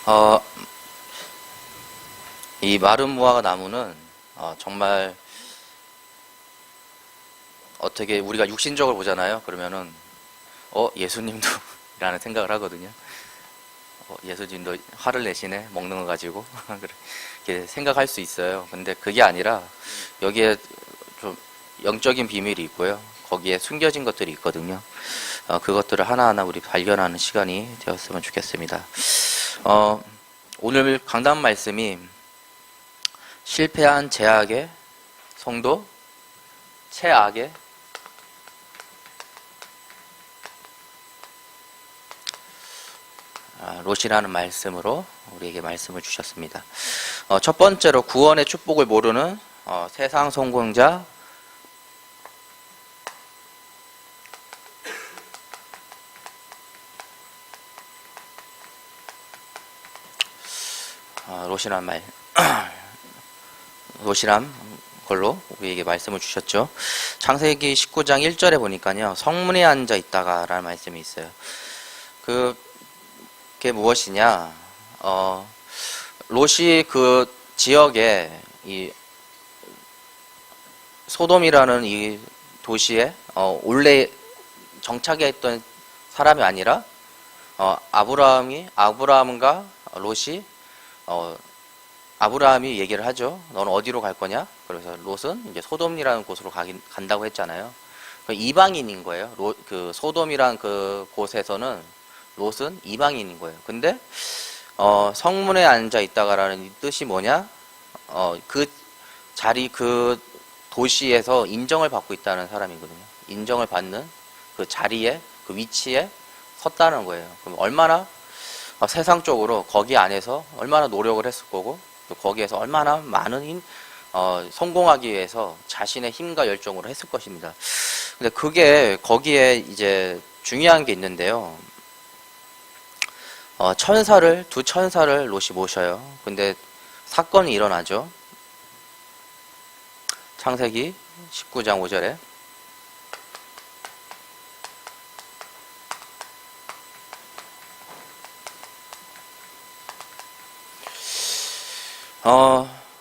어, 이 마른 무화과 나무는 정말 어떻게 우리가 육신적으로 보잖아요. 그러면은 예수님도 라는 생각을 하거든요. 예수님도 화를 내시네 먹는 거 가지고 그렇게 생각할 수 있어요. 근데 그게 아니라 여기에 좀 영적인 비밀이 있고요. 거기에 숨겨진 것들이 있거든요. 그것들을 하나하나 우리 발견하는 시간이 되었으면 좋겠습니다. 오늘 강단 말씀이 실패한 제약의 성도, 최악의 롯이라는 말씀으로 우리에게 말씀을 주셨습니다. 첫 번째로 구원의 축복을 모르는 세상 성공자, 롯이란 걸로 우리에게 말씀을 주셨죠. 창세기 19장 1절에 보니까요, 성문에 앉아 있다가 라는 말씀이 있어요. 그게 무엇이냐? 롯이 그 지역에 이 소돔이라는 이 도시에 원래 정착해 있던 사람이 아니라 아브라함과 롯이 아브라함이 얘기를 하죠. 너는 어디로 갈 거냐? 그래서 롯은 이제 소돔이라는 곳으로 간다고 했잖아요. 이방인인 거예요. 그 소돔이란 그 곳에서는 롯은 이방인인 거예요. 근데 성문에 앉아 있다가라는 뜻이 뭐냐? 그 자리 그 도시에서 인정을 받고 있다는 사람이거든요. 인정을 받는 그 자리에 그 위치에 섰다는 거예요. 그럼 얼마나 세상적으로 거기 안에서 얼마나 노력을 했을 거고 또 거기에서 얼마나 많은 성공하기 위해서 자신의 힘과 열정으로 했을 것입니다. 근데 그게 거기에 이제 중요한 게 있는데요. 두 천사를 롯이 모셔요. 근데 사건이 일어나죠. 창세기 19장 5절에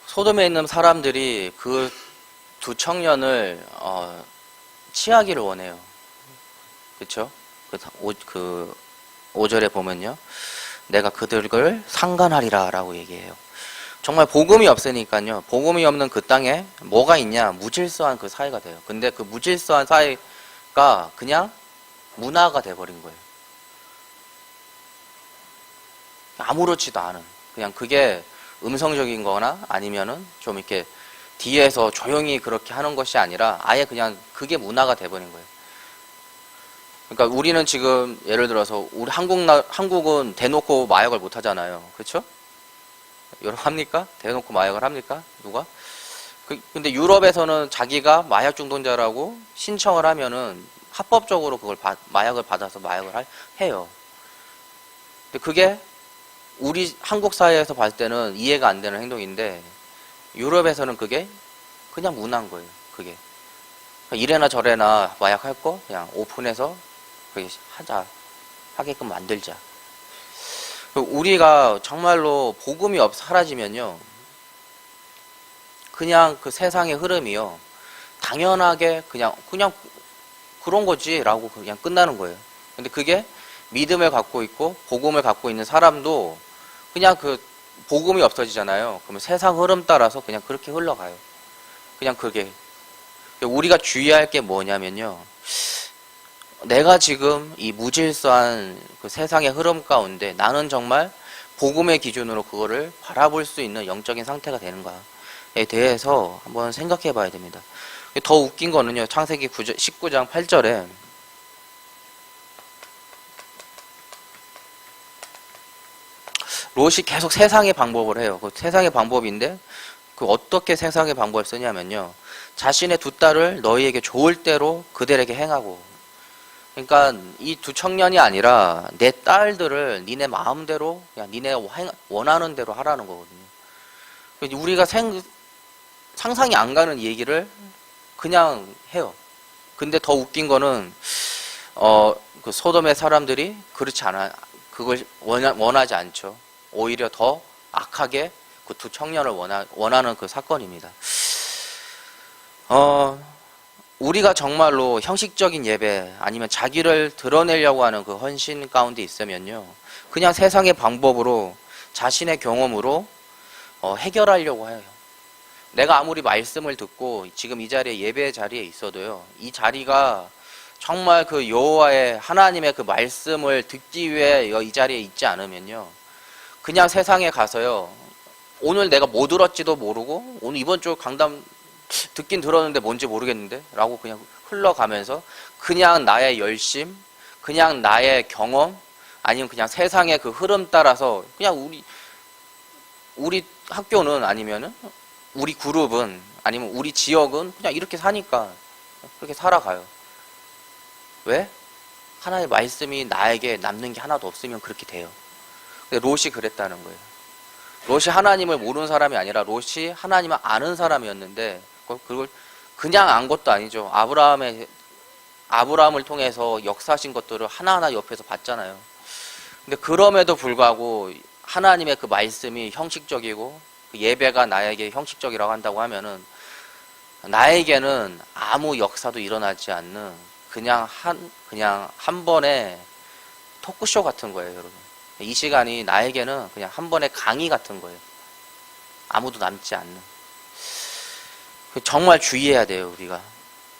소돔에 있는 사람들이 그 두 청년을 취하기를 원해요. 그쵸? 그 5절에 보면요. 내가 그들을 상간하리라 라고 얘기해요. 정말 복음이 없으니까요. 복음이 없는 그 땅에 뭐가 있냐? 무질서한 그 사회가 돼요. 근데 그 무질서한 사회가 그냥 문화가 돼버린 거예요. 아무렇지도 않은. 그냥 그게 음성적인 거나 아니면은 좀 이렇게 뒤에서 조용히 그렇게 하는 것이 아니라 아예 그냥 그게 문화가 돼버린 거예요. 그러니까 우리는 지금 예를 들어서 우리 한국은 대놓고 마약을 못 하잖아요. 그렇죠? 여러분 합니까? 대놓고 마약을 합니까? 누가? 근데 유럽에서는 자기가 마약 중독자라고 신청을 하면은 합법적으로 그걸 마약을 받아서 마약을 해요. 근데 그게 우리 한국 사회에서 봤을 때는 이해가 안 되는 행동인데 유럽에서는 그게 그냥 문화인 거예요. 그게 이래나 저래나 마약 할 거 그냥 오픈해서 그게 하게끔 만들자. 우리가 정말로 복음이 사라지면요, 그냥 그 세상의 흐름이요, 당연하게 그냥 그런 거지라고 그냥 끝나는 거예요. 근데 그게 믿음을 갖고 있고 복음을 갖고 있는 사람도 그냥 그 복음이 없어지잖아요. 그러면 세상 흐름 따라서 그냥 그렇게 흘러가요. 그냥 그게 우리가 주의할 게 뭐냐면요, 내가 지금 이 무질서한 그 세상의 흐름 가운데 나는 정말 복음의 기준으로 그거를 바라볼 수 있는 영적인 상태가 되는가에 대해서 한번 생각해 봐야 됩니다. 더 웃긴 거는요, 창세기 19장 8절에 롯이 계속 세상의 방법을 해요. 그 세상의 방법인데 그 어떻게 세상의 방법을 쓰냐면요, 자신의 두 딸을 너희에게 좋을 대로 그들에게 행하고, 그러니까 이 두 청년이 아니라 내 딸들을 니네 마음대로 그냥 니네 원하는 대로 하라는 거거든요. 우리가 상상이 안 가는 얘기를 그냥 해요. 근데 더 웃긴 거는 그 소돔의 사람들이 그렇지 않아, 그걸 원하지 않죠. 오히려 더 악하게 그 두 청년을 원하는 그 사건입니다. 우리가 정말로 형식적인 예배 아니면 자기를 드러내려고 하는 그 헌신 가운데 있으면요, 그냥 세상의 방법으로 자신의 경험으로 해결하려고 해요. 내가 아무리 말씀을 듣고 지금 이 자리에 예배 자리에 있어도요, 이 자리가 정말 그 여호와의 하나님의 그 말씀을 듣기 위해 이 자리에 있지 않으면요, 그냥 세상에 가서요, 오늘 내가 뭐 들었지도 모르고 오늘 이번 주 강담 듣긴 들었는데 뭔지 모르겠는데 라고 그냥 흘러가면서 그냥 나의 열심, 그냥 나의 경험, 아니면 그냥 세상의 그 흐름 따라서 그냥 우리 학교는 아니면은 우리 그룹은 아니면 우리 지역은 그냥 이렇게 사니까 그렇게 살아가요. 왜? 하나님의 말씀이 나에게 남는 게 하나도 없으면 그렇게 돼요. 근데 롯이 그랬다는 거예요. 롯이 하나님을 모르는 사람이 아니라 롯이 하나님을 아는 사람이었는데 그걸 그냥 안 것도 아니죠. 아브라함을 통해서 역사하신 것들을 하나하나 옆에서 봤잖아요. 근데 그럼에도 불구하고 하나님의 그 말씀이 형식적이고 그 예배가 나에게 형식적이라고 한다고 하면은 나에게는 아무 역사도 일어나지 않는 그냥 한 번의 토크쇼 같은 거예요, 여러분. 이 시간이 나에게는 그냥 한 번의 강의 같은 거예요. 아무도 남지 않는. 정말 주의해야 돼요, 우리가.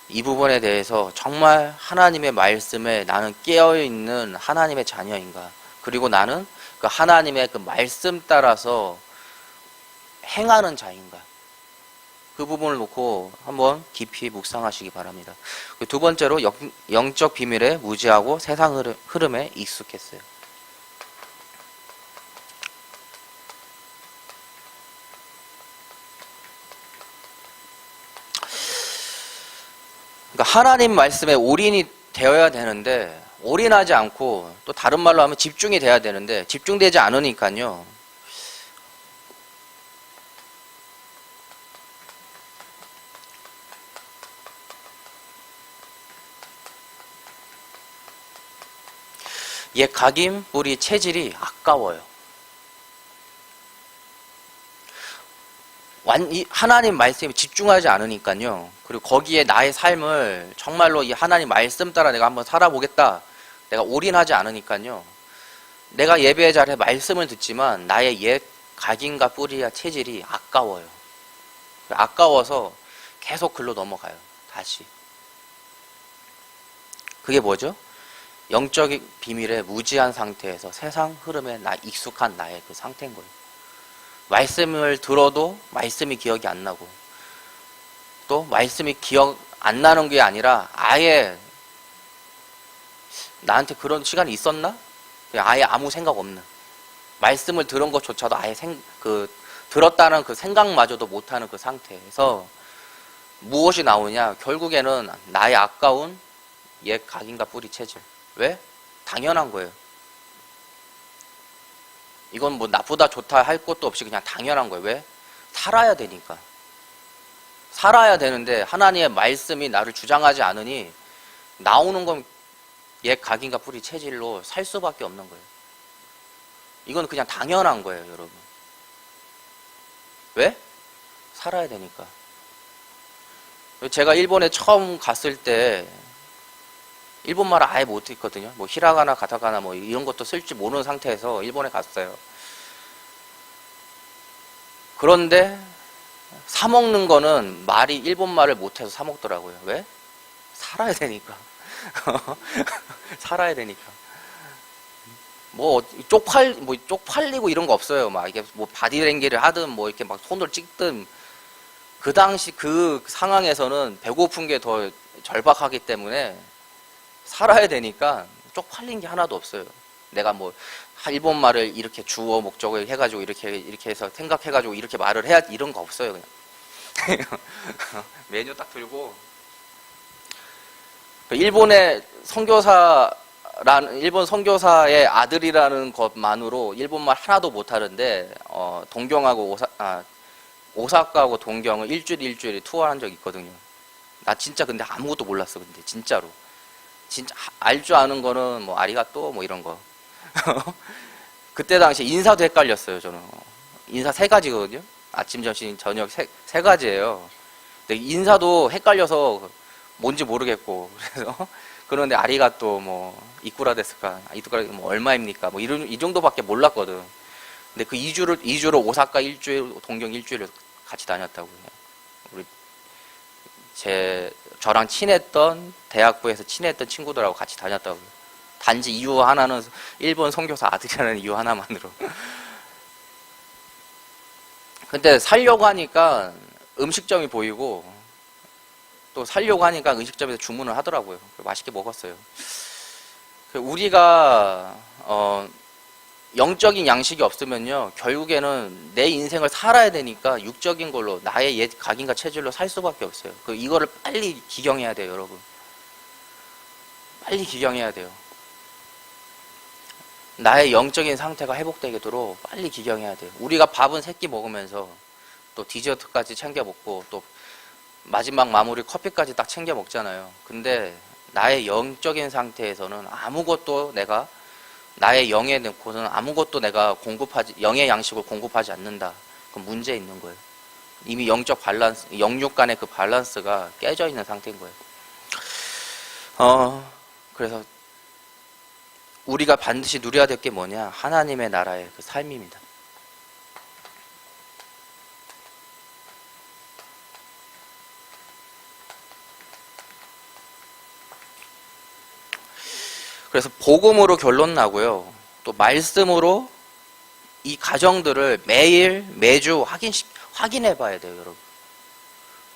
이 부분에 대해서 정말 하나님의 말씀에 나는 깨어있는 하나님의 자녀인가. 그리고 나는 그 하나님의 그 말씀 따라서 행하는 자인가. 그 부분을 놓고 한번 깊이 묵상하시기 바랍니다. 두 번째로 영적 비밀에 무지하고 세상 흐름에 익숙했어요. 그러니까 하나님 말씀에 올인이 되어야 되는데 올인하지 않고, 또 다른 말로 하면 집중이 돼야 되는데 집중되지 않으니까요, 옛 각인 뿌리 체질이 아까워요. 하나님 말씀에 집중하지 않으니까요, 그리고 거기에 나의 삶을 정말로 이 하나님 말씀 따라 내가 한번 살아보겠다, 내가 올인하지 않으니까요, 내가 예배의 자리에 말씀을 듣지만 나의 옛 각인과 뿌리와 체질이 아까워요. 아까워서 계속 글로 넘어가요. 다시. 그게 뭐죠? 영적인 비밀에 무지한 상태에서 세상 흐름에 익숙한 나의 그 상태인 거예요. 말씀을 들어도 말씀이 기억이 안 나고, 또 말씀이 기억 안 나는 게 아니라 아예 나한테 그런 시간이 있었나? 그냥 아예 아무 생각 없는, 말씀을 들은 것조차도 아예 들었다는 그 생각마저도 못하는 그 상태에서 무엇이 나오냐? 결국에는 나의 아까운 옛 각인과 뿌리 체질. 왜? 당연한 거예요. 이건 뭐 나쁘다 좋다 할 것도 없이 그냥 당연한 거예요. 왜? 살아야 되니까. 살아야 되는데 하나님의 말씀이 나를 주장하지 않으니 나오는 건 옛 각인과 뿌리 체질로 살 수밖에 없는 거예요. 이건 그냥 당연한 거예요, 여러분. 왜? 살아야 되니까. 제가 일본에 처음 갔을 때 일본말을 아예 못했거든요. 뭐 히라가나 가타카나 뭐 이런 것도 쓸 줄 모르는 상태에서 일본에 갔어요. 그런데 사 먹는 거는 말이 일본말을 못해서 사 먹더라고요. 왜? 살아야 되니까. 살아야 되니까. 뭐 쪽팔리고 이런 거 없어요. 막 이게 뭐 바디랭귀를 하든 뭐 이렇게 막 손을 찍든, 그 당시 그 상황에서는 배고픈 게 더 절박하기 때문에 살아야 되니까 쪽팔린 게 하나도 없어요. 내가 뭐 일본말을 이렇게 주어 목적을 해가지고 이렇게 해서 생각해가지고 이렇게 말을 해야, 이런 거 없어요. 그냥 메뉴 딱 들고, 일본의 일본 선교사의 아들이라는 것만으로 일본말 하나도 못하는데 동경하고 오사카하고 동경을 일주일에 투어한 적이 있거든요. 나 진짜 근데 아무것도 몰랐어. 근데 진짜로 진짜 알 줄 아는 거는 뭐 아리가또 뭐 이런 거 그때 당시 인사도 헷갈렸어요. 저는 인사 세 가지거든요. 아침, 점심, 저녁 세 가지예요. 근데 인사도 헷갈려서 뭔지 모르겠고 그래서 그런데 아리가또 뭐 이쿠라 데스까 이쿠라 뭐 얼마입니까 뭐 이런 이 정도밖에 몰랐거든. 근데 그 2주를 오사카 일주일 동경 일주일을 같이 다녔다고요. 우리 저랑 친했던 대학부에서 친했던 친구들하고 같이 다녔다고요. 단지 이유 하나는 일본 선교사 아들이라는 이유 하나만으로. 근데 살려고 하니까 음식점이 보이고 또 살려고 하니까 음식점에서 주문을 하더라고요. 맛있게 먹었어요. 우리가 영적인 양식이 없으면요 결국에는 내 인생을 살아야 되니까 육적인 걸로 나의 옛 각인과 체질로 살 수밖에 없어요. 이거를 빨리 기경해야 돼요, 여러분. 빨리 기경해야 돼요. 나의 영적인 상태가 회복되도록 빨리 기경해야 돼요. 우리가 밥은 세끼 먹으면서 또 디저트까지 챙겨 먹고 또 마지막 마무리 커피까지 딱 챙겨 먹잖아요. 근데 나의 영적인 상태에서는 아무것도 내가 나의 영에 넣고는 아무것도 내가 영의 양식을 공급하지 않는다. 그럼 문제 있는 거예요. 이미 영적 밸런스, 영육 간의 그 밸런스가 깨져 있는 상태인 거예요. 그래서 우리가 반드시 누려야 될 게 뭐냐? 하나님의 나라의 그 삶입니다. 그래서 복음으로 결론 나고요. 또 말씀으로 이 가정들을 매일 매주 확인해 봐야 돼요, 여러분.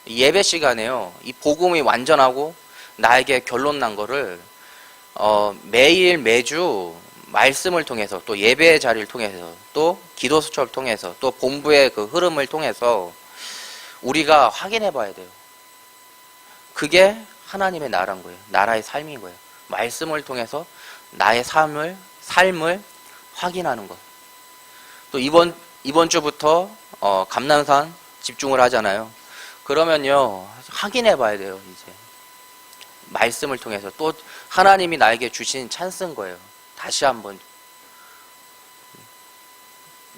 예배 시간에요. 이 복음이 완전하고 나에게 결론 난 거를 매일 매주 말씀을 통해서 또 예배의 자리를 통해서 또 기도 수첩을 통해서 또 본부의 그 흐름을 통해서 우리가 확인해 봐야 돼요. 그게 하나님의 나라인 거예요. 나라의 삶인 거예요. 말씀을 통해서 나의 삶을 확인하는 것. 또 이번 주부터 감난산 집중을 하잖아요. 그러면요 확인해 봐야 돼요. 이제 말씀을 통해서 또 하나님이 나에게 주신 찬스인 거예요. 다시 한번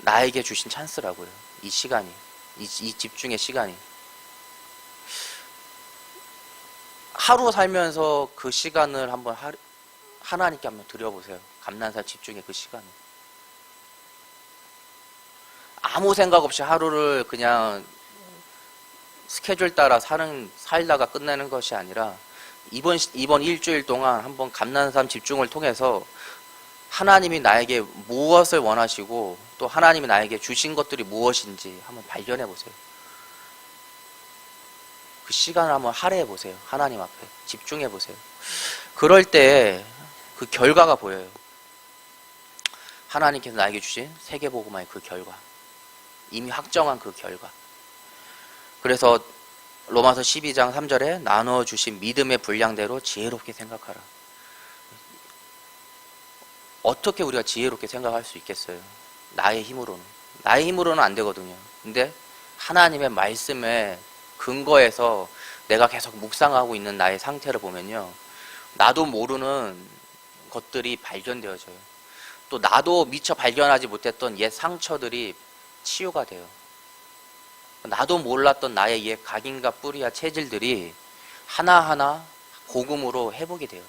나에게 주신 찬스라고요. 이 시간이 이 집중의 시간이 하루 살면서 그 시간을 한번 하나님께 한번 드려보세요. 감난산 집중의 그 시간을. 아무 생각 없이 하루를 그냥 스케줄 따라 살다가 끝내는 것이 아니라 이번 일주일 동안 한번 감난산 집중을 통해서 하나님이 나에게 무엇을 원하시고 또 하나님이 나에게 주신 것들이 무엇인지 한번 발견해 보세요. 그 시간을 한번 할애해 보세요. 하나님 앞에 집중해 보세요. 그럴 때 그 결과가 보여요. 하나님께서 나에게 주신 세계복음화의 그 결과, 이미 확정한 그 결과. 그래서 로마서 12장 3절에 나누어 주신 믿음의 분량대로 지혜롭게 생각하라. 어떻게 우리가 지혜롭게 생각할 수 있겠어요? 나의 힘으로는 안 되거든요. 근데 하나님의 말씀에 근거해서 내가 계속 묵상하고 있는 나의 상태를 보면요, 나도 모르는 것들이 발견되어져요. 또 나도 미처 발견하지 못했던 옛 상처들이 치유가 돼요. 나도 몰랐던 나의 옛 각인과 뿌리와 체질들이 하나하나 복음으로 회복이 돼요.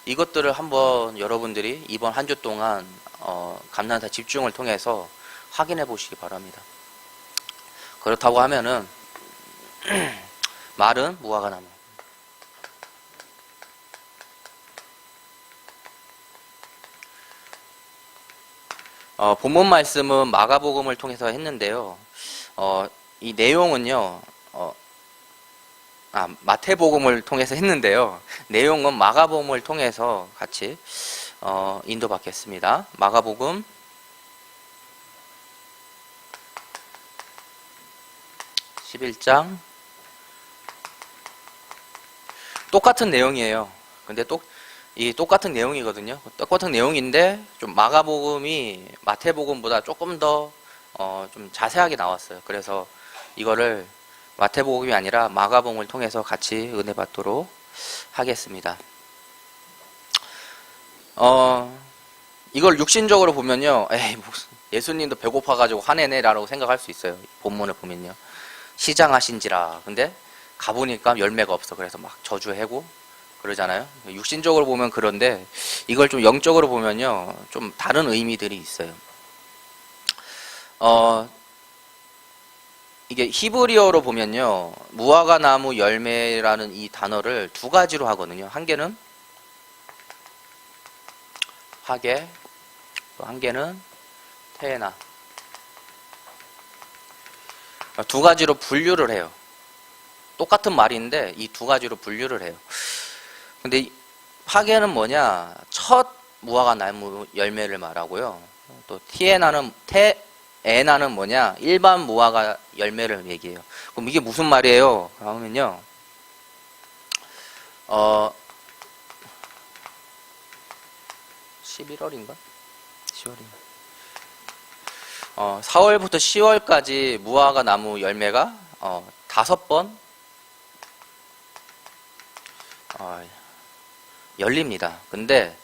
이것들을 한번 여러분들이 이번 한 주 동안 감난사 집중을 통해서 확인해 보시기 바랍니다. 그렇다고 하면은 말은 무화과 나무. 본문 말씀은 마가복음을 통해서 했는데요. 이 내용은요. 마태복음을 통해서 했는데요. 내용은 마가복음을 통해서 같이 인도받겠습니다. 마가복음 11장 똑같은 내용이에요. 근데 똑같은 내용이거든요. 똑같은 내용인데 좀 마가복음이 마태복음보다 조금 더 좀 자세하게 나왔어요. 그래서 이거를 마태복음이 아니라 마가복음을 통해서 같이 은혜 받도록 하겠습니다. 이걸 육신적으로 보면요, 에이, 무슨 예수님도 배고파가지고 화내네라고 생각할 수 있어요. 본문을 보면요. 시장하신지라. 근데 가보니까 열매가 없어. 그래서 막 저주해고 그러잖아요. 육신적으로 보면 그런데 이걸 좀 영적으로 보면요, 좀 다른 의미들이 있어요. 이게 히브리어로 보면요, 무화과 나무 열매라는 이 단어를 두 가지로 하거든요. 한 개는 화계, 또 한 개는 테에나. 두 가지로 분류를 해요. 똑같은 말인데 이 두 가지로 분류를 해요. 근데 화계는 뭐냐? 첫 무화과 나무 열매를 말하고요. 또 테에나는 뭐냐? 일반 무화과 열매를 얘기해요. 그럼 이게 무슨 말이에요? 그러면요, 11월인가? 10월인가? 4월부터 10월까지 무화과 나무 열매가 5번 열립니다. 근데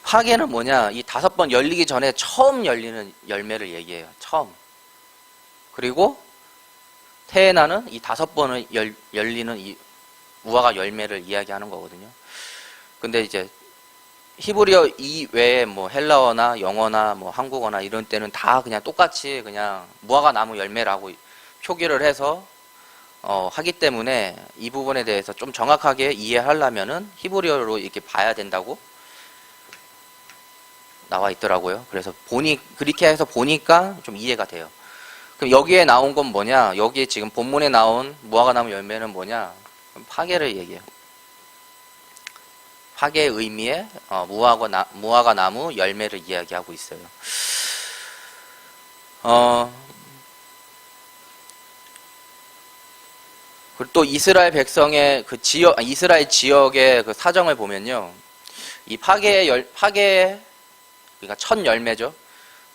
화계는 뭐냐? 이 5번 열리기 전에 처음 열리는 열매를 얘기해요. 처음. 그리고 테에나는 이 5번을 열리는 이 무화과 열매를 이야기하는 거거든요. 근데 이제 히브리어 이외에 뭐 헬라어나 영어나 뭐 한국어나 이런 때는 다 그냥 똑같이 그냥 무화과 나무 열매라고 표기를 해서 하기 때문에 이 부분에 대해서 좀 정확하게 이해하려면은 히브리어로 이렇게 봐야 된다고 나와 있더라고요. 그래서 그렇게 해서 보니까 좀 이해가 돼요. 그럼 여기에 나온 건 뭐냐? 여기에 지금 본문에 나온 무화과 나무 열매는 뭐냐? 파괴를 얘기해요. 파괴의 의미의 무화과 나무 열매를 이야기하고 있어요. 그리고 또 이스라엘 백성의 그 이스라엘 지역의 그 사정을 보면요, 이 그러니까 첫 열매죠.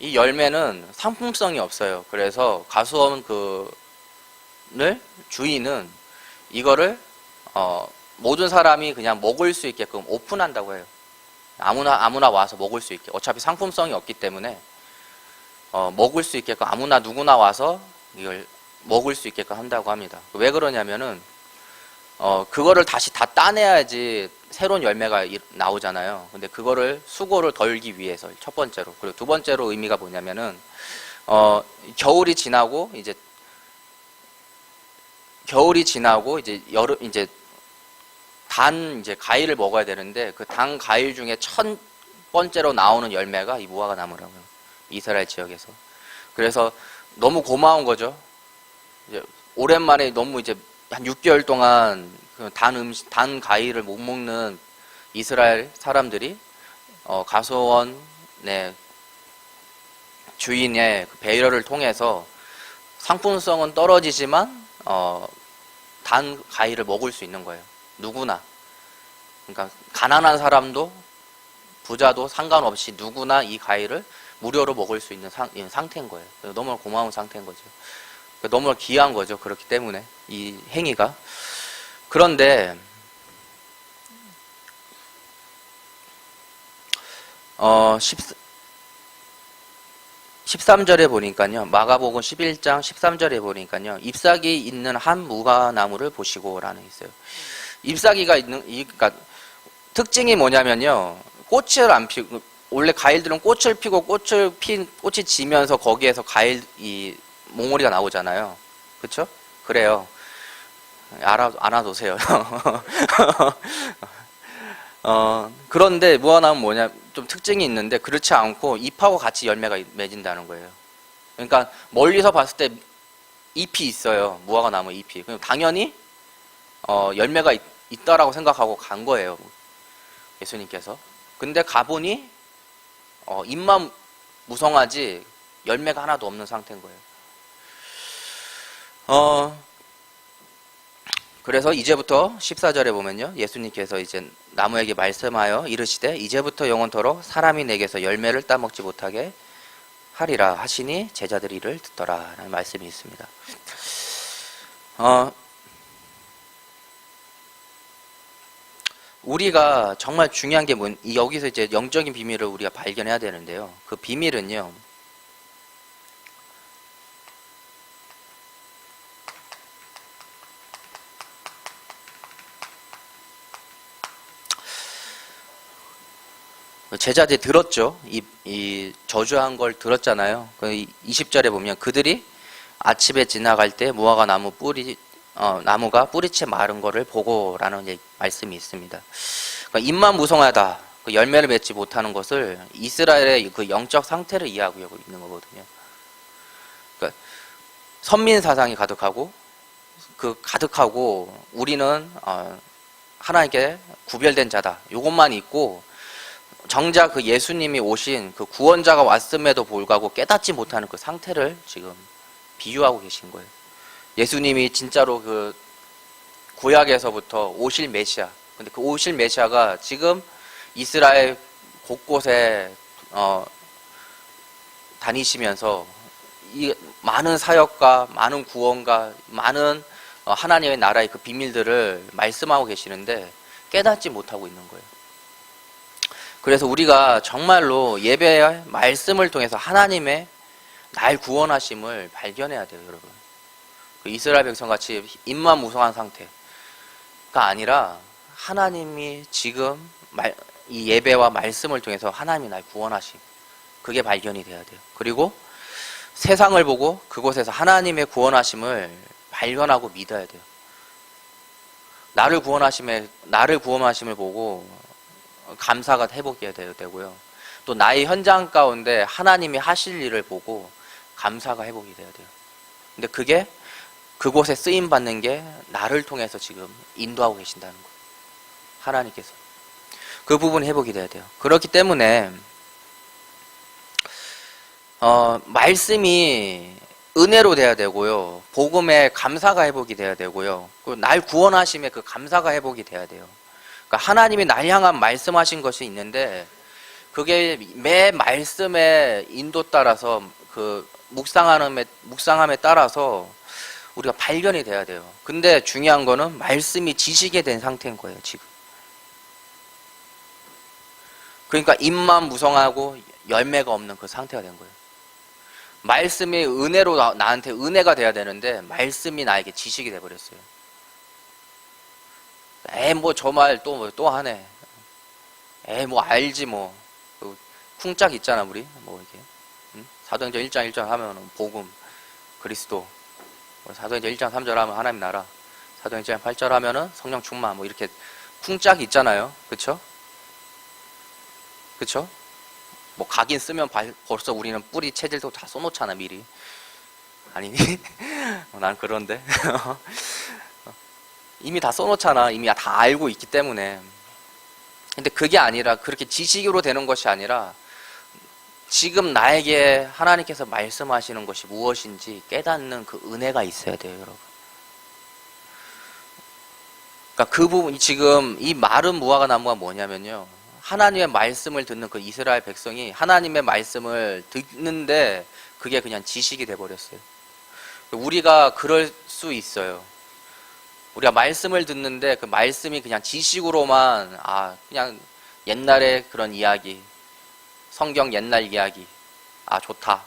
이 열매는 상품성이 없어요. 그래서 가수원 주인은 이거를 모든 사람이 그냥 먹을 수 있게끔 오픈한다고 해요. 아무나 와서 먹을 수 있게. 어차피 상품성이 없기 때문에 먹을 수 있게끔 누구나 와서 이걸 먹을 수 있게끔 한다고 합니다. 왜 그러냐면은 그거를 다시 다 따내야지 새로운 열매가 나오잖아요. 근데 그거를 수고를 덜기 위해서, 첫 번째로. 그리고 두 번째로 의미가 뭐냐면은 겨울이 지나고 이제 여름 이제 이제 과일을 먹어야 되는데 그 단 과일 중에 첫 번째로 나오는 열매가 이 무화과 나무라고요. 이스라엘 지역에서. 그래서 너무 고마운 거죠. 이제 오랜만에 너무 이제 한 6개월 동안 단 과일을 못 먹는 이스라엘 사람들이 가수원의 주인의 그 배려를 통해서 상품성은 떨어지지만 단 과일을 먹을 수 있는 거예요. 누구나. 그러니까 가난한 사람도 부자도 상관없이 누구나 이 과일을 무료로 먹을 수 있는 상태인 거예요. 너무 고마운 상태인 거죠. 너무 귀한 거죠. 그렇기 때문에 이 행위가. 그런데 13절에 보니까요, 마가복음 11장 13절에 보니까요, 잎사귀 있는 한 무화과나무를 보시고라는 게 있어요. 잎사귀가 있는, 그러니까 특징이 뭐냐면요, 꽃을 안 피고, 원래 과일들은 꽃을 피고 꽃이 지면서 거기에서 이 몽우리가 나오잖아요. 그쵸? 그래요. 알아두세요. 그런데 무화과나무는 뭐냐, 좀 특징이 있는데 그렇지 않고 잎하고 같이 열매가 맺은다는 거예요. 그러니까 멀리서 봤을 때 잎이 있어요. 무화과나무 잎이. 그럼 당연히 열매가 있다라고 생각하고 간 거예요. 예수님께서. 근데 가보니 잎만 무성하지 열매가 하나도 없는 상태인 거예요. 그래서 이제부터 14절에 보면요, 예수님께서 이제 나무에게 말씀하여 이르시되 이제부터 영원토록 사람이 내게서 열매를 따먹지 못하게 하리라 하시니 제자들이 이를 듣더라 라는 말씀이 있습니다. 우리가 정말 중요한 게 여기서 이제 영적인 비밀을 우리가 발견해야 되는데요. 그 비밀은요. 제자들이 들었죠. 이 저주한 걸 들었잖아요. 20절에 보면 그들이 아침에 지나갈 때 무화과 나무 나무가 뿌리채 마른 거를 보고라는 말씀이 있습니다. 그러니까 입만 무성하다, 그 열매를 맺지 못하는 것을 이스라엘의 그 영적 상태를 이해하고 있는 거거든요. 그러니까 선민 사상이 가득하고 우리는 하나님께 구별된 자다. 이것만 있고 정작 그 예수님이 오신 그 구원자가 왔음에도 불구하고 깨닫지 못하는 그 상태를 지금 비유하고 계신 거예요. 예수님이 진짜로 그 구약에서부터 오실 메시아, 근데 그 오실 메시아가 지금 이스라엘 곳곳에 다니시면서 이 많은 사역과 많은 구원과 많은 하나님의 나라의 그 비밀들을 말씀하고 계시는데 깨닫지 못하고 있는 거예요. 그래서 우리가 정말로 예배의 말씀을 통해서 하나님의 날 구원하심을 발견해야 돼요, 여러분. 그 이스라엘 백성같이 입만 무성한 상태가 아니라 하나님이 지금 이 예배와 말씀을 통해서 하나님이 날 구원하심, 그게 발견이 돼야 돼요. 그리고 세상을 보고 그곳에서 하나님의 구원하심을 발견하고 믿어야 돼요. 나를 구원하심을 보고 감사가 회복해야 되고요. 또 나의 현장 가운데 하나님이 하실 일을 보고 감사가 회복이 돼야 돼요. 근데 그게 그곳에 쓰임 받는 게 나를 통해서 지금 인도하고 계신다는 거예요. 하나님께서. 그 부분 회복이 돼야 돼요. 그렇기 때문에 말씀이 은혜로 돼야 되고요. 복음에 감사가 회복이 돼야 되고요. 날 구원하심에 그 감사가 회복이 돼야 돼요. 그러니까 하나님이 날 향한 말씀하신 것이 있는데 그게 매 말씀의 인도 따라서 그 묵상함에 따라서 우리가 발견이 돼야 돼요. 근데 중요한 거는 말씀이 지식이 된 상태인 거예요, 지금. 그러니까 입만 무성하고 열매가 없는 그 상태가 된 거예요. 말씀이 은혜로 나한테 은혜가 돼야 되는데 말씀이 나에게 지식이 돼버렸어요. 뭐 저 말 또 하네. 뭐 알지 뭐. 쿵짝 있잖아 우리. 뭐 이렇게. 사도행전 1장 1절 하면 복음, 그리스도. 사도행전 1장 3절 하면 하나님 나라. 사도행전 8절 하면은 성령 충만. 뭐 이렇게 쿵짝이 있잖아요. 그쵸? 그쵸? 뭐 각인 쓰면 벌써 우리는 뿌리 체질도 다 써놓잖아 미리. 아니니? 난 그런데. 이미 다 써놓잖아. 이미 다 알고 있기 때문에. 근데 그게 아니라 그렇게 지식으로 되는 것이 아니라 지금 나에게 하나님께서 말씀하시는 것이 무엇인지 깨닫는 그 은혜가 있어야 돼요, 여러분. 그러니까 그 부분, 지금 이 마른 무화과 나무가 뭐냐면요. 하나님의 말씀을 듣는 그 이스라엘 백성이 하나님의 말씀을 듣는데 그게 그냥 지식이 돼버렸어요. 우리가 그럴 수 있어요. 우리가 말씀을 듣는데 그 말씀이 그냥 지식으로만 그냥 옛날의 그런 이야기, 성경 옛날 이야기, 좋다,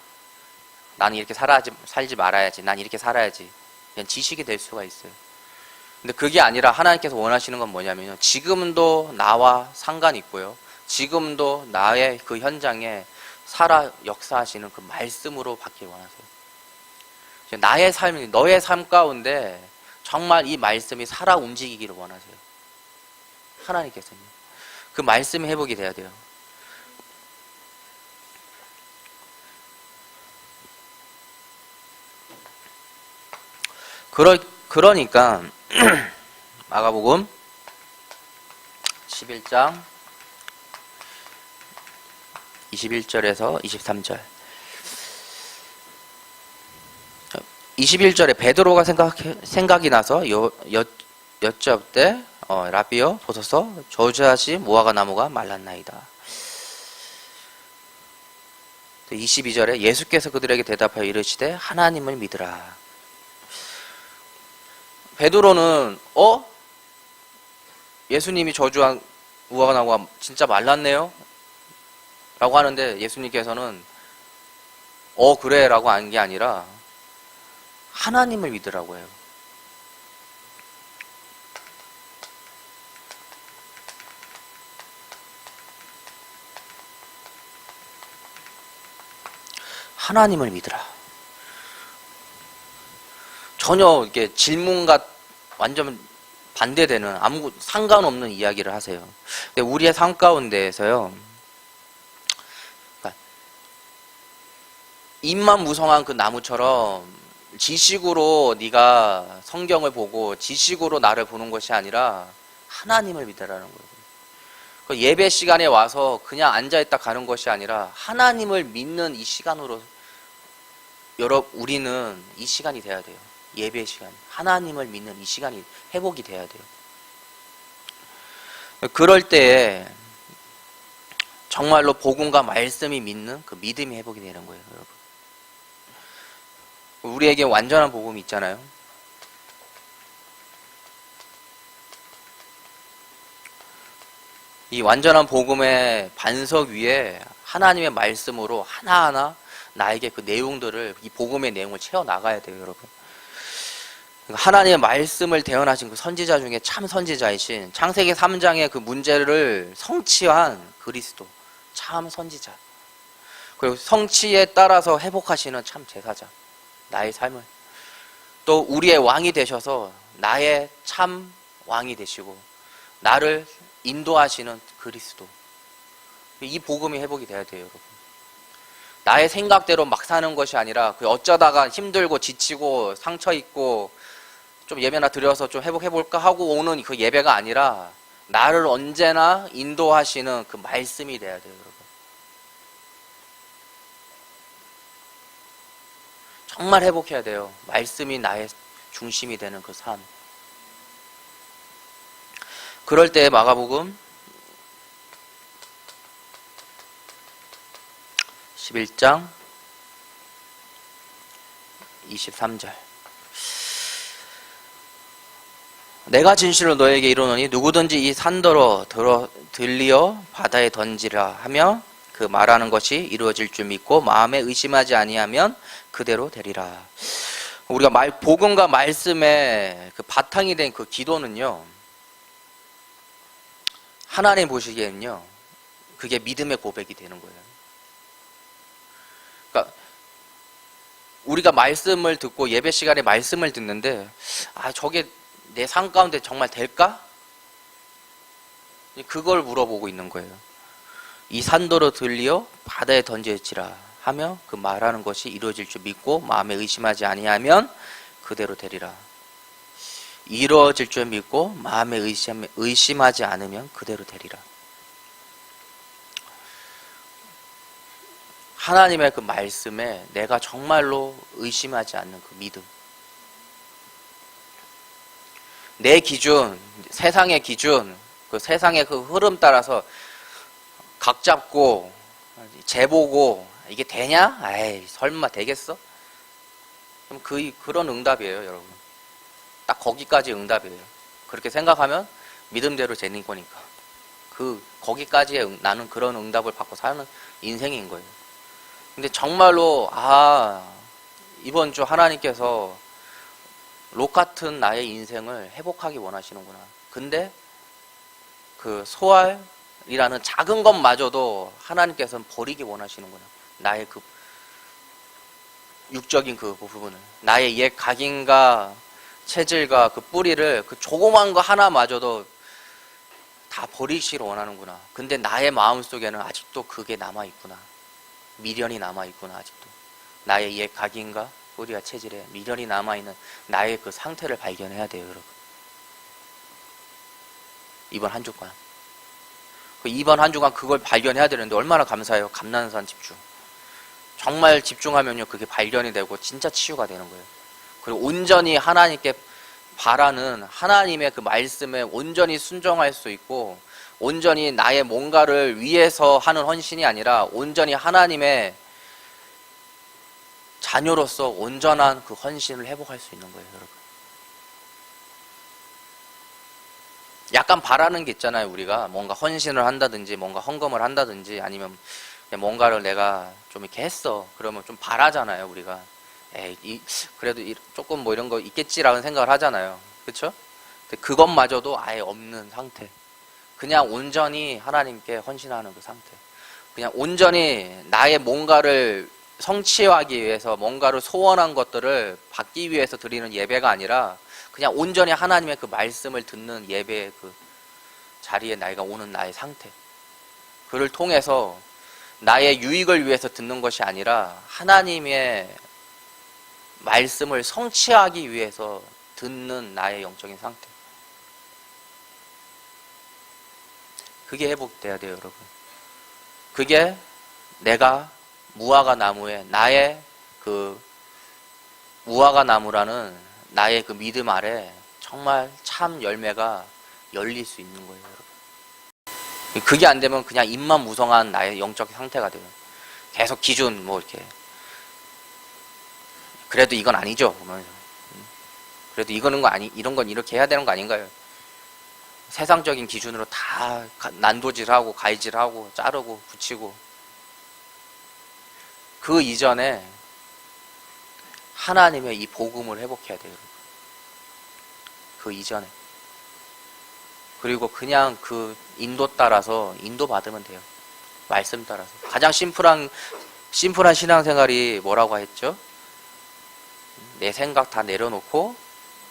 나는 이렇게 살지 말아야지, 난 이렇게 살아야지, 그냥 지식이 될 수가 있어요. 근데 그게 아니라 하나님께서 원하시는 건 뭐냐면요, 지금도 나와 상관이 있고요, 지금도 나의 그 현장에 살아 역사하시는 그 말씀으로 받길 원하세요. 나의 삶이, 너의 삶 가운데 정말 이 말씀이 살아 움직이기를 원하세요. 하나님께서는. 그 말씀이 회복이 돼야 돼요. 그러니까 마가복음 11장 21절에서 23절. 21절에 베드로가 생각이 나서 여쭙되 라비여 보소서 저주하신 무화과 나무가 말랐나이다. 22절에 예수께서 그들에게 대답하여 이르시되 하나님을 믿으라. 베드로는 예수님이 저주한 우화가 나고 진짜 말랐네요? 라고 하는데 예수님께서는 그래 라고 하는 게 아니라 하나님을 믿으라고 해요. 하나님을 믿으라. 전혀 이게 질문과 완전 반대되는 아무 상관없는 이야기를 하세요. 근데 우리의 삶 가운데에서요, 그러니까 입만 무성한 그 나무처럼 지식으로 네가 성경을 보고 지식으로 나를 보는 것이 아니라 하나님을 믿으라는 거예요. 그 예배 시간에 와서 그냥 앉아있다 가는 것이 아니라 하나님을 믿는 이 시간으로 우리는 이 시간이 돼야 돼요. 예배 시간, 하나님을 믿는 이 시간이 회복이 돼야 돼요. 그럴 때에 정말로 복음과 말씀이 믿는 그 믿음이 회복이 되는 거예요, 여러분. 우리에게 완전한 복음이 있잖아요. 이 완전한 복음의 반석 위에 하나님의 말씀으로 하나하나 나에게 그 내용들을, 이 복음의 내용을 채워나가야 돼요, 여러분. 하나님의 말씀을 대언하신 그 선지자 중에 참 선지자이신 창세기 3장의 그 문제를 성취한 그리스도, 참 선지자. 그리고 성취에 따라서 회복하시는 참 제사장, 나의 삶을. 또 우리의 왕이 되셔서 나의 참 왕이 되시고 나를 인도하시는 그리스도. 이 복음이 회복이 돼야 돼요, 여러분. 나의 생각대로 막 사는 것이 아니라 그 어쩌다가 힘들고 지치고 상처 있고 좀 예배나 드려서 좀 회복해볼까 하고 오는 그 예배가 아니라 나를 언제나 인도하시는 그 말씀이 돼야 돼요, 여러분. 정말 회복해야 돼요. 말씀이 나의 중심이 되는 그 삶. 그럴 때 마가복음 11장 23절. 내가 진실로 너에게 이르노니 누구든지 이 산더러 들리어 바다에 던지라 하며 그 말하는 것이 이루어질 줄 믿고 마음에 의심하지 아니하면 그대로 되리라. 우리가 복음과 말씀의 그 바탕이 된 그 기도는요, 하나님 보시기에는요, 그게 믿음의 고백이 되는 거예요. 그러니까 우리가 말씀을 듣고 예배 시간에 말씀을 듣는데 저게 내 삶 가운데 정말 될까? 그걸 물어보고 있는 거예요. 이 산도로 들리어 바다에 던져지라 하며 그 말하는 것이 이루어질 줄 믿고 마음에 의심하지 아니하면 그대로 되리라. 이루어질 줄 믿고 마음에 의심하지 않으면 그대로 되리라. 하나님의 그 말씀에 내가 정말로 의심하지 않는 그 믿음. 내 기준, 세상의 기준, 그 세상의 그 흐름 따라서 각 잡고 재보고 이게 되냐? 에이, 설마 되겠어? 그럼 그런 응답이에요, 여러분. 딱 거기까지 응답이에요. 그렇게 생각하면 믿음대로 되는 거니까. 거기까지의 나는 그런 응답을 받고 사는 인생인 거예요. 근데 정말로 이번 주 하나님께서 록 같은 나의 인생을 회복하기 원하시는구나. 근데 그 소알이라는 작은 것마저도 하나님께서는 버리기 원하시는구나. 나의 그 육적인 그 부분을, 나의 옛 각인과 체질과 그 뿌리를, 그 조그만 거 하나마저도 다 버리시러 원하는구나. 근데 나의 마음속에는 아직도 그게 남아있구나. 미련이 남아있구나. 아직도 나의 옛 각인과 뿌리와 체질에 미련이 남아있는 나의 그 상태를 발견해야 돼요, 여러분. 이번 한 주간 그걸 발견해야 되는데 얼마나 감사해요. 감난산 집중. 정말 집중하면요, 그게 발견이 되고 진짜 치유가 되는 거예요. 그리고 온전히 하나님께 바라는 하나님의 그 말씀에 온전히 순종할 수 있고, 온전히 나의 뭔가를 위해서 하는 헌신이 아니라 온전히 하나님의 자녀로서 온전한 그 헌신을 회복할 수 있는 거예요, 여러분. 약간 바라는 게 있잖아요. 우리가 뭔가 헌신을 한다든지 뭔가 헌금을 한다든지 아니면 뭔가를 내가 좀 이렇게 했어. 그러면 좀 바라잖아요. 우리가 그래도 조금 뭐 이런 거 있겠지라는 생각을 하잖아요. 그렇죠? 그것마저도 아예 없는 상태. 그냥 온전히 하나님께 헌신하는 그 상태. 그냥 온전히 나의 뭔가를 성취하기 위해서 뭔가를 소원한 것들을 받기 위해서 드리는 예배가 아니라 그냥 온전히 하나님의 그 말씀을 듣는 예배의 그 자리에 나이가 오는 나의 상태. 그를 통해서 나의 유익을 위해서 듣는 것이 아니라 하나님의 말씀을 성취하기 위해서 듣는 나의 영적인 상태. 그게 회복돼야 돼요, 여러분. 그게 내가 무화과 나무에 나의 그 무화과 나무라는 나의 그 믿음 아래 정말 참 열매가 열릴 수 있는 거예요, 여러분. 그게 안 되면 그냥 입만 무성한 나의 영적 상태가 돼요. 계속 기준 뭐 이렇게 그래도 이건 아니죠. 그래도 이거는 거 아니 이런 건 이렇게 해야 되는 거 아닌가요? 세상적인 기준으로 다 난도질하고 가위질하고 자르고 붙이고 그 이전에 하나님의 이 복음을 회복해야 돼요. 그 이전에. 그리고 그냥 그 인도 따라서 인도 받으면 돼요. 말씀 따라서. 가장 심플한 신앙생활이 뭐라고 했죠? 내 생각 다 내려놓고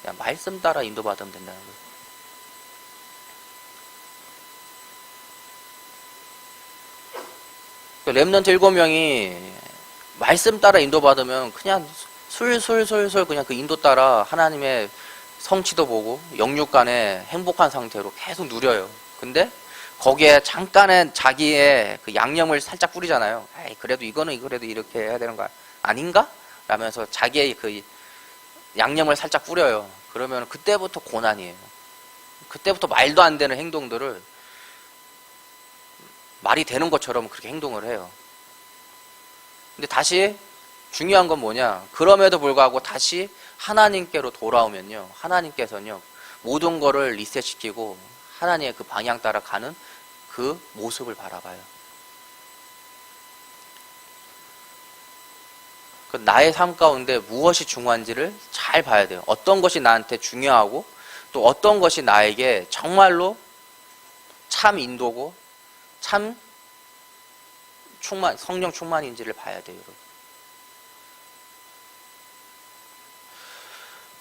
그냥 말씀 따라 인도 받으면 된다는 거예요. 렘넌트 7명이 말씀 따라 인도받으면 그냥 술술술술 그냥 그 인도 따라 하나님의 성취도 보고 영육간에 행복한 상태로 계속 누려요. 근데 거기에 잠깐의 자기의 그 양념을 살짝 뿌리잖아요. 에이, 그래도 이거는 그래도 이렇게 해야 되는 거 아닌가? 라면서 자기의 그 양념을 살짝 뿌려요. 그러면 그때부터 고난이에요. 그때부터 말도 안 되는 행동들을 말이 되는 것처럼 그렇게 행동을 해요. 근데 다시 중요한 건 뭐냐? 그럼에도 불구하고 다시 하나님께로 돌아오면요. 하나님께서는요. 모든 거를 리셋시키고 하나님의 그 방향 따라 가는 그 모습을 바라봐요. 나의 삶 가운데 무엇이 중요한지를 잘 봐야 돼요. 어떤 것이 나한테 중요하고 또 어떤 것이 나에게 정말로 참 인도고 참 성령 충만인지를 봐야 돼요,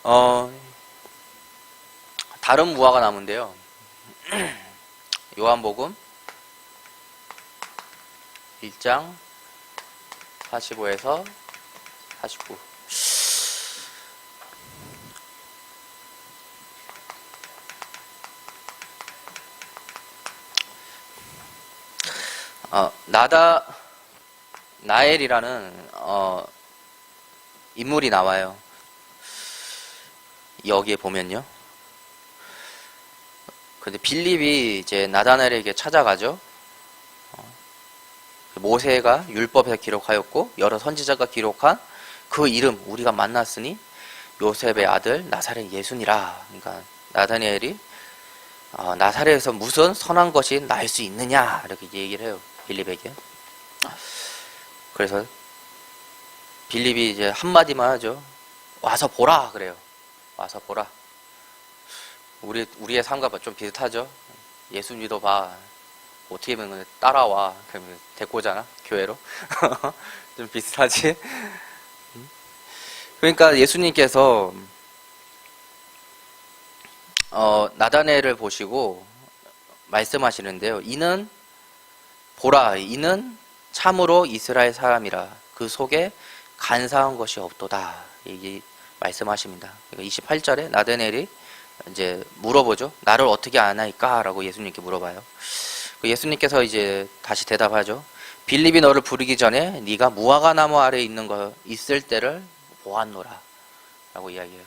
여러분. 다른 무화과 나무인데요. 요한복음 1장 45에서 49. 나엘이라는 인물이 나와요. 여기에 보면요. 근데 빌립이 이제 나다나엘에게 찾아가죠. 모세가 율법에서 기록하였고 여러 선지자가 기록한 그 이름 우리가 만났으니 요셉의 아들 나사렛 예수니라. 그러니까 나다나엘이 나사렛에서 무슨 선한 것이 날 수 있느냐 이렇게 얘기를 해요. 빌립에게. 그래서 빌립이 이제 한마디만 하죠. 와서 보라 그래요. 와서 보라. 우리의 삶과 좀 비슷하죠. 예수 믿어봐. 어떻게 보면 따라와. 그러면 데리고 오잖아. 교회로. 좀 비슷하지. 그러니까 예수님께서 나다나엘을 보시고 말씀하시는데요. 이는 보라. 이는 참으로 이스라엘 사람이라. 그 속에 간사한 것이 없도다. 이 말씀하십니다. 그러니까 28절에 나다나엘이 이제 물어보죠. 나를 어떻게 아나이까? 라고 예수님께 물어봐요. 예수님께서 이제 다시 대답하죠. 빌립이 너를 부르기 전에 네가 무화과 나무 아래에 있을 때를 보았노라. 라고 이야기해요.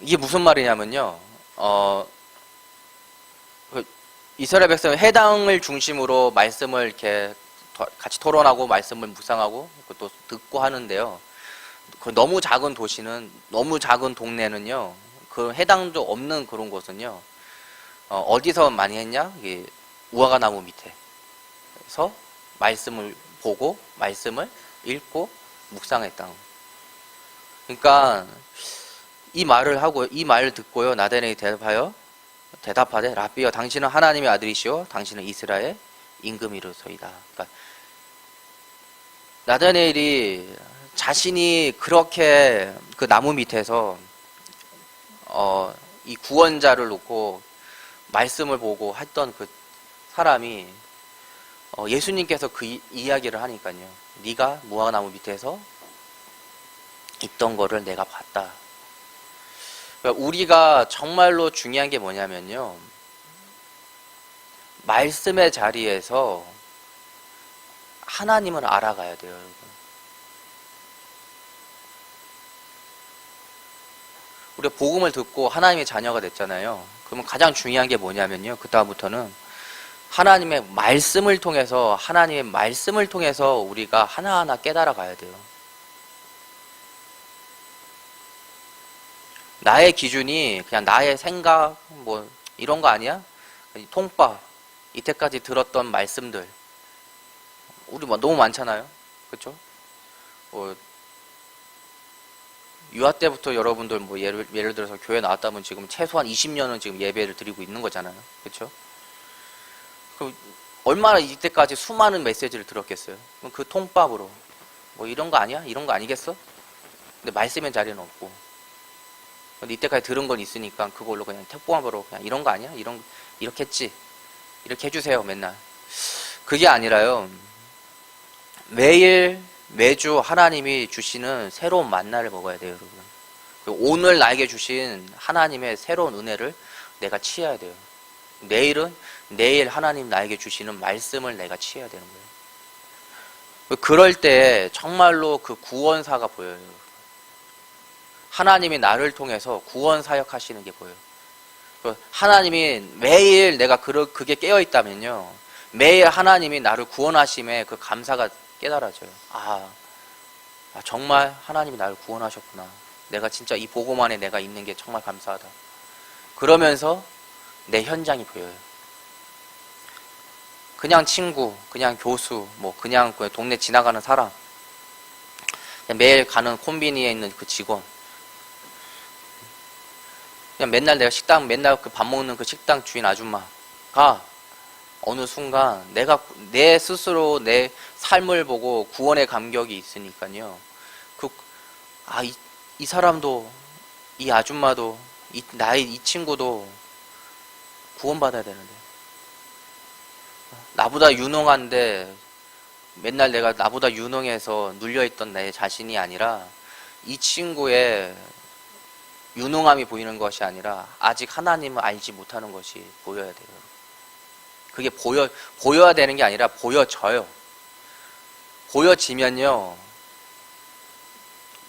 이게 무슨 말이냐면요. 이스라엘 백성은 해당을 중심으로 말씀을 이렇게 같이 토론하고 말씀을 묵상하고 또 듣고 하는데요. 그 너무 작은 도시는 너무 작은 동네는요. 그 해당도 없는 그런 곳은요. 어디서 많이 했냐? 이게 우화과 나무 밑에서 말씀을 보고 말씀을 읽고 묵상했다. 그러니까 이 말을 하고 이 말을 듣고요. 나다나엘이 대답하되 라비여 당신은 하나님의 아들이시오 당신은 이스라엘 임금이로소이다. 그러니까 나다나엘이 자신이 그렇게 그 나무 밑에서 이 구원자를 놓고 말씀을 보고 했던 그 사람이 예수님께서 그 이야기를 하니까요. 네가 무화과나무 밑에서 있던 거를 내가 봤다. 그러니까 우리가 정말로 중요한 게 뭐냐면요. 말씀의 자리에서 하나님을 알아가야 돼요, 여러분. 우리가 복음을 듣고 하나님의 자녀가 됐잖아요. 그러면 가장 중요한 게 뭐냐면요. 그 다음부터는 하나님의 말씀을 통해서 우리가 하나하나 깨달아 가야 돼요. 나의 기준이 그냥 나의 생각 뭐 이런 거 아니야? 통밥 이때까지 들었던 말씀들 우리 뭐 너무 많잖아요. 그렇죠? 유아 때부터 여러분들 뭐 예를 들어서 교회 나왔다면 지금 최소한 20년은 지금 예배를 드리고 있는 거잖아요. 그렇죠? 그럼 얼마나 이때까지 수많은 메시지를 들었겠어요. 그럼 그 통밥으로 뭐 이런 거 아니야? 이런 거 아니겠어? 근데 말씀의 자리는 없고. 근데 이때까지 들은 건 있으니까 그걸로 그냥 택보함으로 그냥 이런 거 아니야? 이렇게 했지. 이렇게 해주세요. 맨날. 그게 아니라요. 매주 하나님이 주시는 새로운 만나를 먹어야 돼요, 여러분. 오늘 나에게 주신 하나님의 새로운 은혜를 내가 취해야 돼요. 내일 하나님 나에게 주시는 말씀을 내가 취해야 되는 거예요. 그럴 때 정말로 그 구원사가 보여요. 하나님이 나를 통해서 구원 사역하시는 게 보여요. 하나님이 매일 내가 그게 깨어있다면요. 매일 하나님이 나를 구원하심에 그 감사가 깨달아져요. 정말 하나님이 나를 구원하셨구나. 내가 진짜 이 복음 안에 내가 있는 게 정말 감사하다. 그러면서 내 현장이 보여요. 그냥 친구, 그냥 교수, 뭐 그냥 그 동네 지나가는 사람, 그냥 매일 가는 콤비니에 있는 그 직원, 그냥 맨날 맨날 그 밥 먹는 그 식당 주인 아줌마가 어느 순간 내 스스로 내 삶을 보고 구원의 감격이 있으니까요. 이 사람도, 이 아줌마도, 이 친구도 구원받아야 되는데. 나보다 유능한데 맨날 내가 나보다 유능해서 눌려있던 내 자신이 아니라 이 친구의 유능함이 보이는 것이 아니라 아직 하나님을 알지 못하는 것이 보여야 돼요. 그게 보여야 되는 게 아니라 보여져요. 보여지면요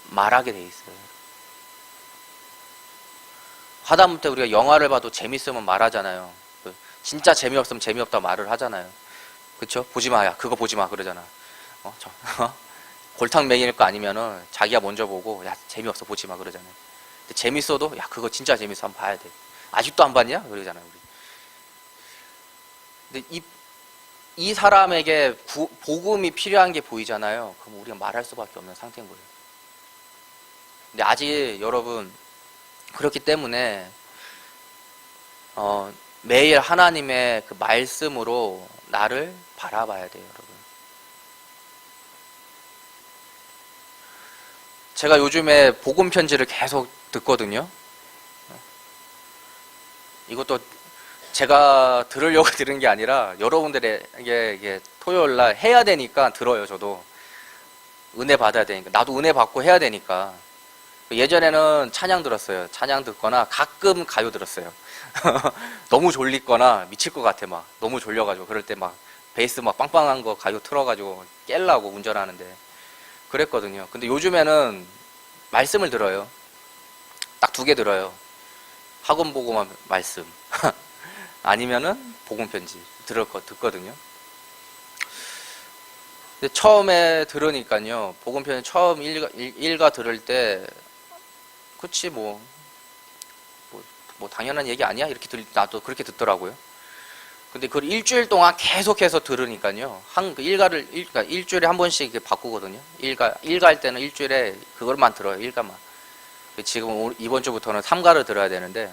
말하게 돼 있어요. 하다못해 우리가 영화를 봐도 재밌으면 말하잖아요. 진짜 재미없으면 재미없다 말을 하잖아요. 그쵸? 보지마, 야 그거 보지마 그러잖아. 골탕 먹일 거 아니면은 자기가 먼저 보고 야 재미없어 보지마 그러잖아요. 근데 재밌어도 야 그거 진짜 재밌어 한번 봐야 돼. 아직도 안 봤냐? 그러잖아요. 우리. 근데 이 사람에게 복음이 필요한 게 보이잖아요. 그럼 우리가 말할 수밖에 없는 상태인 거예요. 근데 아직 여러분 그렇기 때문에 매일 하나님의 그 말씀으로 나를 바라봐야 돼요, 여러분. 제가 요즘에 복음 편지를 계속 듣거든요. 이것도 제가 들으려고 들은 게 아니라 여러분들에게 이게 토요일 날 해야 되니까 들어요, 저도. 은혜 받아야 되니까. 나도 은혜 받고 해야 되니까. 예전에는 찬양 들었어요. 찬양 듣거나 가끔 가요 들었어요. 너무 졸리거나 미칠 것 같아 막. 너무 졸려가지고 그럴 때 막 베이스 막 빵빵한 거 가요 틀어가지고 깰라고 운전하는데 그랬거든요. 근데 요즘에는 말씀을 들어요. 딱 2개 들어요. 학원 보고만 말씀 아니면은 복음 편지 듣거든요. 근데 처음에 들으니까요. 복음 편지 처음 일가 들을 때 그치 뭐 뭐 당연한 얘기 아니야? 이렇게 나도 그렇게 듣더라고요. 근데 그걸 일주일 동안 계속해서 들으니까요. 그러니까 일주일에 한 번씩 이렇게 바꾸거든요. 일가할 때는 일주일에 그걸만 들어요. 일가만. 지금 이번 주부터는 3가를 들어야 되는데,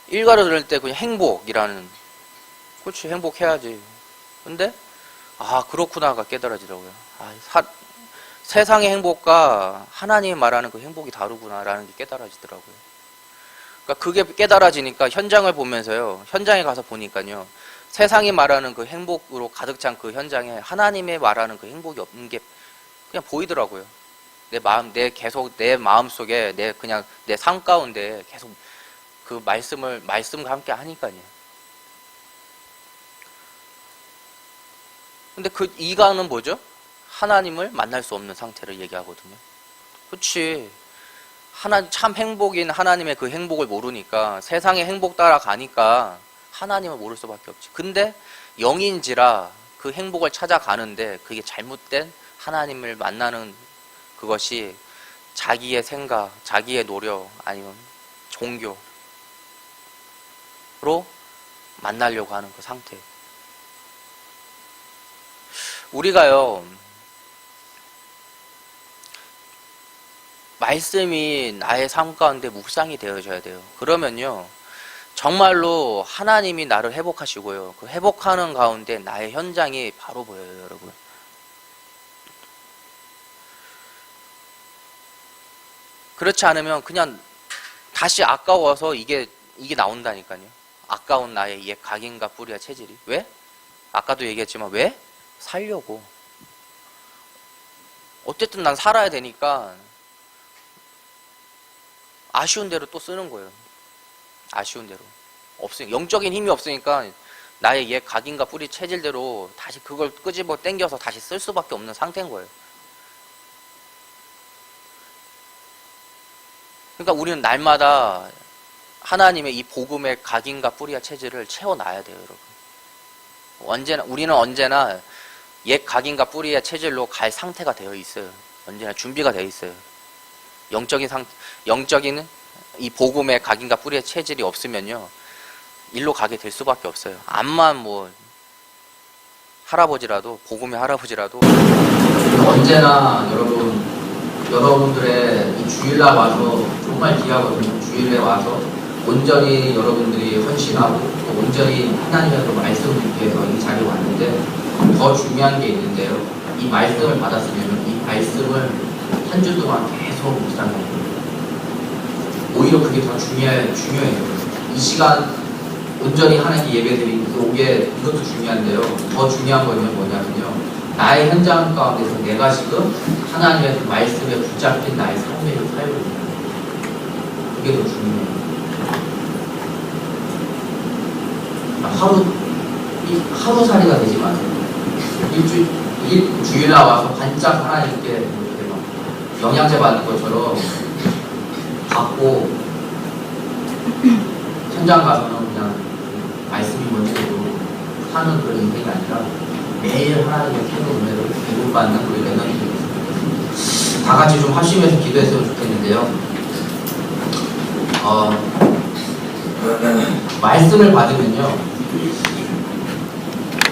일가를 들을 때 그냥 행복이라는, 그렇지, 행복해야지. 근데, 아, 그렇구나가 깨달아지더라고요. 세상의 행복과 하나님이 말하는 그 행복이 다르구나라는 게 깨달아지더라고요. 그러니까 그게 깨달아지니까 현장을 보면서요. 현장에 가서 보니까요. 세상이 말하는 그 행복으로 가득 찬 그 현장에 하나님의 말하는 그 행복이 없는 게 그냥 보이더라고요. 내 마음 속에 내 삶 가운데 계속 그 말씀과 함께 하니까요. 근데 그 이가는 뭐죠? 하나님을 만날 수 없는 상태를 얘기하거든요. 그렇지. 참 행복인 하나님의 그 행복을 모르니까 세상의 행복 따라가니까 하나님을 모를 수밖에 없지. 근데 영인지라 그 행복을 찾아가는데 그게 잘못된 하나님을 만나는 그것이 자기의 생각, 자기의 노력 아니면 종교로 만나려고 하는 그 상태. 우리가요, 말씀이 나의 삶 가운데 묵상이 되어져야 돼요. 그러면요, 정말로 하나님이 나를 회복하시고요. 그 회복하는 가운데 나의 현장이 바로 보여요, 여러분. 그렇지 않으면 그냥 다시 아까워서 이게 나온다니까요. 아까운 나의 옛 각인과 뿌리와 체질이. 왜? 아까도 얘기했지만 왜? 살려고. 어쨌든 난 살아야 되니까 아쉬운 대로 또 쓰는 거예요. 아쉬운 대로. 영적인 힘이 없으니까 나의 옛 각인과 뿌리 체질대로 다시 그걸 끄집어 당겨서 다시 쓸 수밖에 없는 상태인 거예요. 그러니까 우리는 날마다 하나님의 이 복음의 각인과 뿌리와 체질을 채워놔야 돼요, 여러분. 우리는 언제나 옛 각인과 뿌리의 체질로 갈 상태가 되어 있어요. 언제나 준비가 되어 있어요. 영적인 이 복음의 각인과 뿌리의 체질이 없으면요, 일로 가게 될 수밖에 없어요. 암만 할아버지라도, 복음의 할아버지라도, 언제나 여러분들의 이 주일날 와서 정말 귀하거든요. 주일에 와서 온전히 여러분들이 헌신하고 또 온전히 하나님의 그 말씀을 듣기 위해서 이 자리에 왔는데, 더 중요한 게 있는데요. 이 말씀을 받았으면 이 말씀을 한 주 동안 계속 묵상해요. 오히려 그게 더 중요해요. 이 시간 온전히 하나님께 예배드리는 게 이것도 중요한데요. 더 중요한 거는 뭐냐면요, 나의 현장 가운데서 내가 지금 하나님의 그 말씀에 붙잡힌 나의 삶을 살고 있는, 그게 더 중요해요. 하루살이가 되지 마세요. 주일에 와서 반짝 하나님께 이렇게 막 영양제 받는 것처럼 받고 현장 가서는 그냥 말씀이 뭔지도 사는 그런 인생이 아니라 매일 하나님의 새로운 은혜를 기도받는 우리 랩런트들이 있습니다. 다 같이 좀 합심해서 기도했으면 좋겠는데요. 말씀을 받으면요,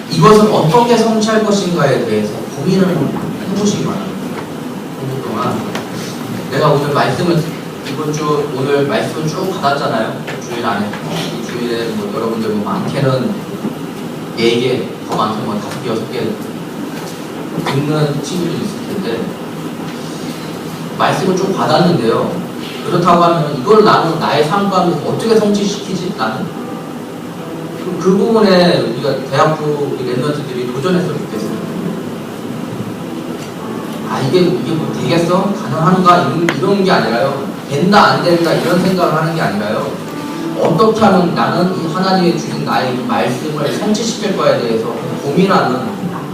이것을 어떻게 성취할 것인가에 대해서 고민을 해보시기 바랍니다. 한 주 동안 내가 오늘 오늘 말씀을 쭉 받았잖아요. 주일 안에. 이 주일에 여러분들 많게는 4개, 더 많게는 5개, 6개 듣는 친구들이 있을 텐데, 말씀을 쭉 받았는데요. 그렇다고 하면 이걸 나는 나의 삶 가운데 어떻게 성취시키지? 나는 그 부분에 우리가 대학부 랩런트들이 도전했으면 좋겠어요. 이게 뭐 되겠어? 가능한가? 이런 게 아니라요. 된다, 안 된다, 이런 생각을 하는 게 아니라요. 어떻게 하면 나는 이 하나님이 주신 나의 말씀을 성취시킬 거에 대해서 고민하는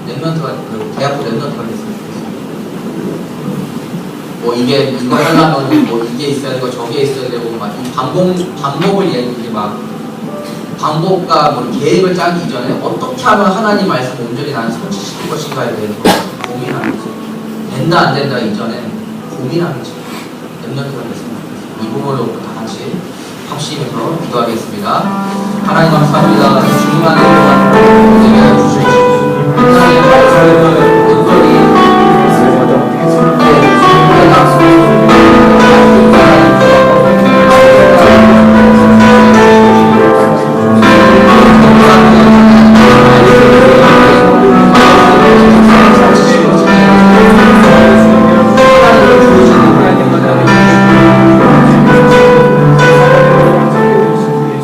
랩런트가, 대학부 랩런트가 됐으면 좋겠어요. 이거 하려면 이게 있어야 되고 저게 있어야 되고 막 이 방법과 계획을 짜기 이전에 어떻게 하면 하나님 말씀 온전히 나는 성취시킬 것인가에 대해서 고민하는 거죠. 된다 안 된다 이전에 고민하는 거죠. 랩런트가 됐으면 좋겠어요. 이 부분으로 다 같이 합심해서 기도하겠습니다. 하나님 감사합니다. 주님 안에 내게 주시옵소서. 하나님의 말씀을 온전히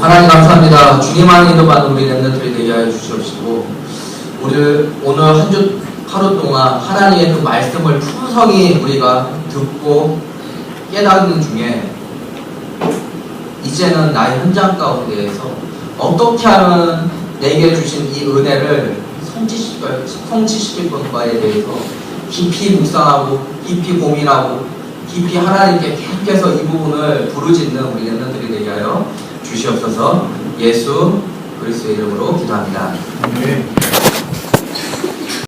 하나님 감사합니다. 주님 안에 인도받는 우리 렘넌트들이 되게 하여 주시옵시고 우리 오늘 한 주 하루 동안 하나님의 그 말씀을 풍성히 우리가 듣고 깨닫는 중에 이제는 나의 현장 가운데에서 어떻게 하면 내게 주신 이 은혜를 성취시킬 것인가에 대해서 깊이 묵상하고 깊이 고민하고 깊이 하나님께 계속해서 이 부분을 부르짖는 우리 렘넌트들이 되게 하여 주시옵소서. 예수 그리스도의 이름으로 기도합니다. 네.